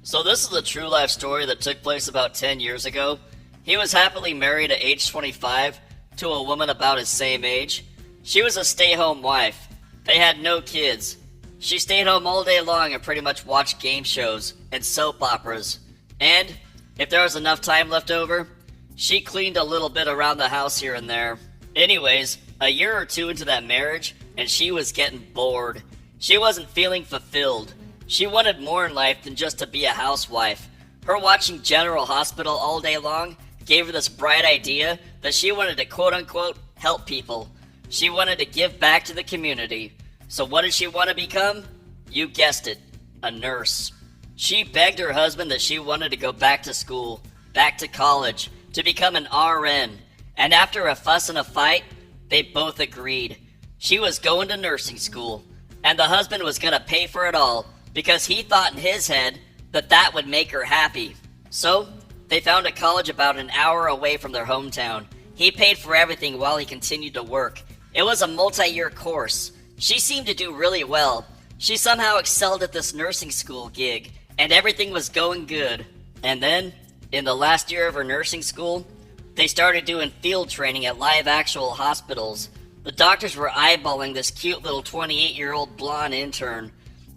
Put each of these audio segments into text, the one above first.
So this is a true life story that took place about 10 years ago. He was happily married at age 25 to a woman about his same age. She was a stay-home wife. They had no kids. She stayed home all day long and pretty much watched game shows and soap operas. And, if there was enough time left over, she cleaned a little bit around the house here and there. Anyways, a year or two into that marriage, and she was getting bored. She wasn't feeling fulfilled. She wanted more in life than just to be a housewife. Her watching General Hospital all day long gave her this bright idea that she wanted to quote-unquote help people. She wanted to give back to the community. So what did she want to become? You guessed it, a nurse. She begged her husband that she wanted to go back to school, back to college, to become an RN. And after a fuss and a fight, they both agreed. She was going to nursing school, and the husband was going to pay for it all because he thought in his head that that would make her happy. So, they found a college about an hour away from their hometown. He paid for everything while he continued to work. It was a multi-year course. She seemed to do really well. She somehow excelled at this nursing school gig, and everything was going good. And then, in the last year of her nursing school, they started doing field training at live actual hospitals. The doctors were eyeballing this cute little 28-year-old blonde intern.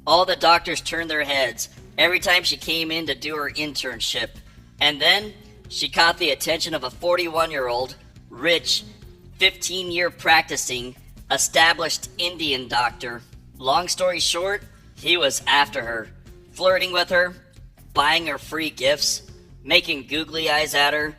All the doctors turned their heads every time she came in to do her internship. And then, she caught the attention of a 41-year-old, rich, 15-year practicing, established Indian doctor. Long story short, he was after her, flirting with her, buying her free gifts, making googly eyes at her.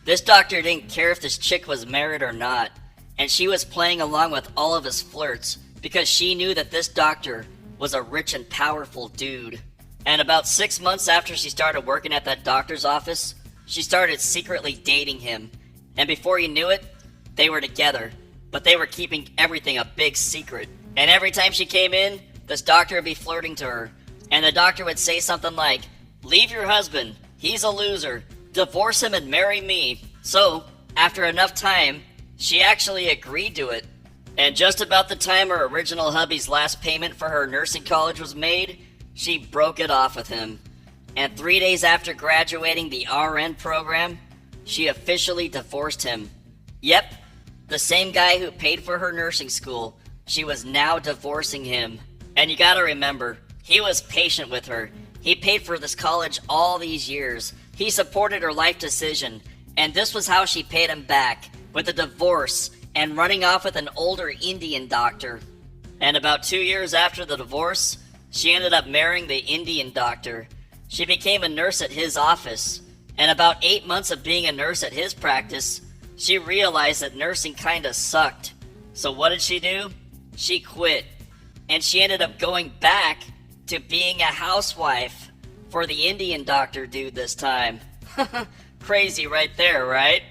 This doctor didn't care if this chick was married or not, and she was playing along with all of his flirts because she knew that this doctor was a rich and powerful dude. And about 6 months after she started working at that doctor's office, she started secretly dating him. And before you knew it, they were together, but they were keeping everything a big secret. And every time she came in, this doctor would be flirting to her, and the doctor would say something like, "Leave your husband, he's a loser, divorce him and marry me." So, after enough time, she actually agreed to it. And just about the time her original hubby's last payment for her nursing college was made, she broke it off with him. And 3 days after graduating the RN program, she officially divorced him. Yep, the same guy who paid for her nursing school, she was now divorcing him. And you gotta remember, he was patient with her. He paid for this college all these years. He supported her life decision, and this was how she paid him back, with a divorce and running off with an older Indian doctor. And about 2 years after the divorce, she ended up marrying the Indian doctor. She became a nurse at his office, and about 8 months of being a nurse at his practice, she realized that nursing kinda sucked. So what did she do? She quit, and she ended up going back to being a housewife for the Indian doctor dude this time. Crazy right there, right?